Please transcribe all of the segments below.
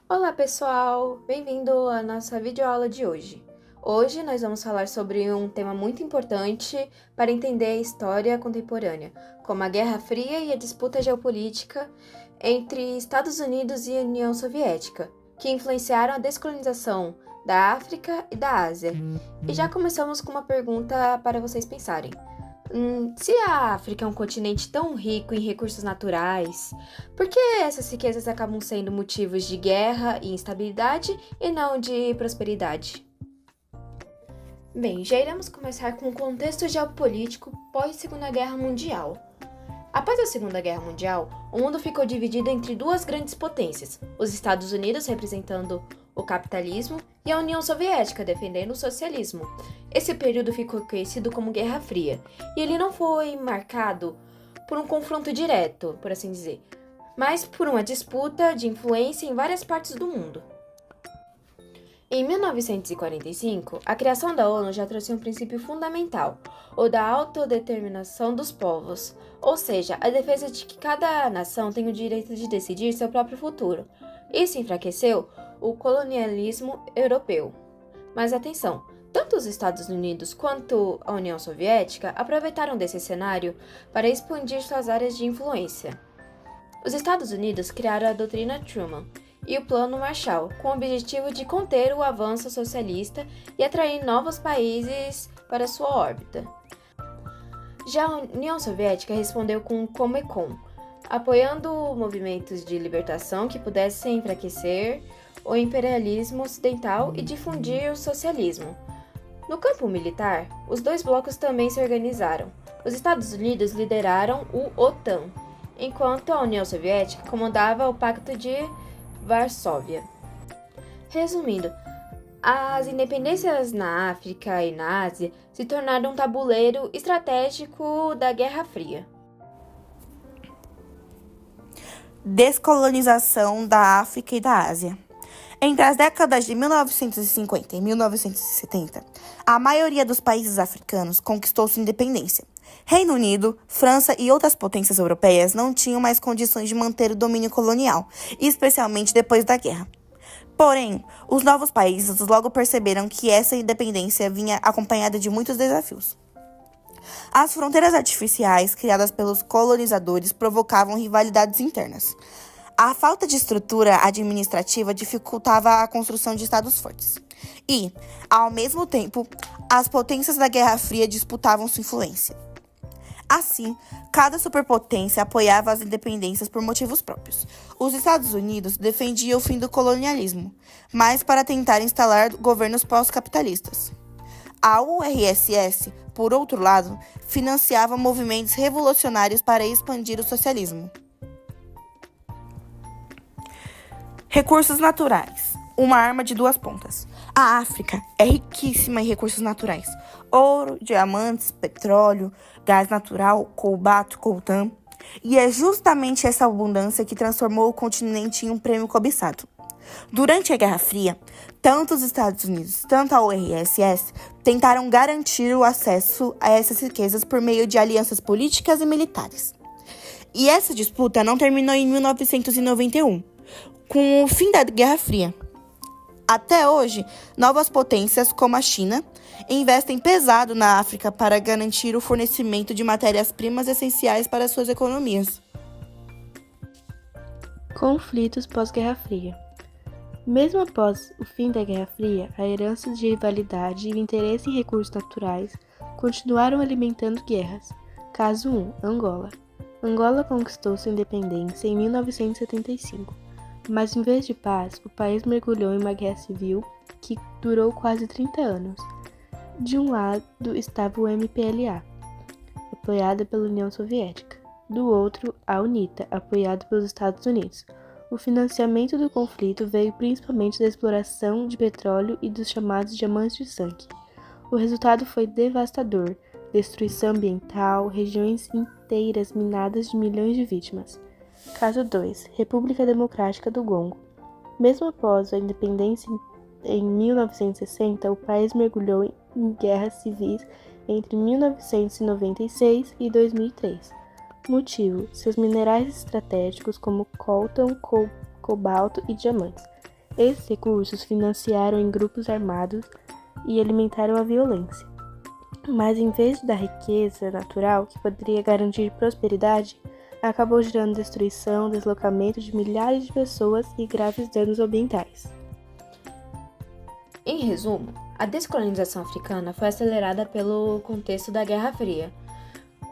Olá pessoal, bem-vindo à nossa videoaula de hoje. Hoje nós vamos falar sobre um tema muito importante para entender a história contemporânea, como a Guerra Fria e a disputa geopolítica entre Estados Unidos e União Soviética, que influenciaram a descolonização da África e da Ásia. E já começamos com uma pergunta para vocês pensarem. Se a África é um continente tão rico em recursos naturais, por que essas riquezas acabam sendo motivos de guerra e instabilidade e não de prosperidade? Bem, já iremos começar com o contexto geopolítico pós-Segunda Guerra Mundial. Após a Segunda Guerra Mundial, o mundo ficou dividido entre duas grandes potências, os Estados Unidos representando o capitalismo e a União Soviética defendendo o socialismo. Esse período ficou conhecido como Guerra Fria, e ele não foi marcado por um confronto direto, por assim dizer, mas por uma disputa de influência em várias partes do mundo. Em 1945, a criação da ONU já trouxe um princípio fundamental, o da autodeterminação dos povos, ou seja, a defesa de que cada nação tem o direito de decidir seu próprio futuro. Isso enfraqueceu o colonialismo europeu. Mas atenção, tanto os Estados Unidos quanto a União Soviética aproveitaram desse cenário para expandir suas áreas de influência. Os Estados Unidos criaram a doutrina Truman e o Plano Marshall, com o objetivo de conter o avanço socialista e atrair novos países para sua órbita. Já a União Soviética respondeu com o Comecon, apoiando movimentos de libertação que pudessem enfraquecer o imperialismo ocidental e difundir o socialismo. No campo militar, os dois blocos também se organizaram. Os Estados Unidos lideraram o OTAN, enquanto a União Soviética comandava o Pacto de Varsóvia. Resumindo, as independências na África e na Ásia se tornaram um tabuleiro estratégico da Guerra Fria. Descolonização da África e da Ásia. Entre as décadas de 1950 e 1970, a maioria dos países africanos conquistou sua independência. Reino Unido, França e outras potências europeias não tinham mais condições de manter o domínio colonial, especialmente depois da guerra. Porém, os novos países logo perceberam que essa independência vinha acompanhada de muitos desafios. As fronteiras artificiais criadas pelos colonizadores provocavam rivalidades internas. A falta de estrutura administrativa dificultava a construção de estados fortes. E, ao mesmo tempo, as potências da Guerra Fria disputavam sua influência. Assim, cada superpotência apoiava as independências por motivos próprios. Os Estados Unidos defendiam o fim do colonialismo, mas para tentar instalar governos pós-capitalistas. A URSS, por outro lado, financiava movimentos revolucionários para expandir o socialismo. Recursos naturais. Uma arma de duas pontas. A África é riquíssima em recursos naturais. Ouro, diamantes, petróleo, gás natural, cobalto, coltan. E é justamente essa abundância que transformou o continente em um prêmio cobiçado. Durante a Guerra Fria, tanto os Estados Unidos quanto a URSS tentaram garantir o acesso a essas riquezas por meio de alianças políticas e militares. E essa disputa não terminou em 1991, com o fim da Guerra Fria. Até hoje, novas potências, como a China, investem pesado na África para garantir o fornecimento de matérias-primas essenciais para suas economias. Conflitos pós-Guerra Fria. Mesmo após o fim da Guerra Fria, a herança de rivalidade e o interesse em recursos naturais continuaram alimentando guerras. Caso 1. Angola. Angola conquistou sua independência em 1975. Mas, em vez de paz, o país mergulhou em uma guerra civil que durou quase 30 anos. De um lado estava o MPLA, apoiada pela União Soviética. Do outro, a UNITA, apoiada pelos Estados Unidos. O financiamento do conflito veio principalmente da exploração de petróleo e dos chamados diamantes de sangue. O resultado foi devastador: destruição ambiental, regiões inteiras minadas de milhões de vítimas. Caso 2. República Democrática do Congo. Mesmo após a independência em 1960, o país mergulhou em guerras civis entre 1996 e 2003. Motivo: seus minerais estratégicos como coltan, cobalto e diamantes. Esses recursos financiaram em grupos armados e alimentaram a violência. Mas em vez da riqueza natural, que poderia garantir prosperidade, acabou gerando destruição, deslocamento de milhares de pessoas e graves danos ambientais. Em resumo, a descolonização africana foi acelerada pelo contexto da Guerra Fria.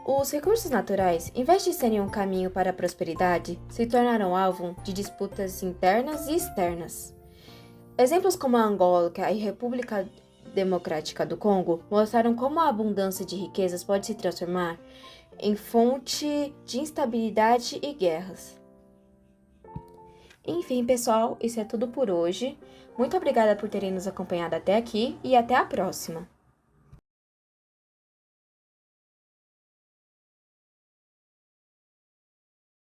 Os recursos naturais, em vez de serem um caminho para a prosperidade, se tornaram alvo de disputas internas e externas. Exemplos como a Angola e a República Democrática do Congo mostraram como a abundância de riquezas pode se transformar em fonte de instabilidade e guerras. Enfim, pessoal, isso é tudo por hoje. Muito obrigada por terem nos acompanhado até aqui e até a próxima!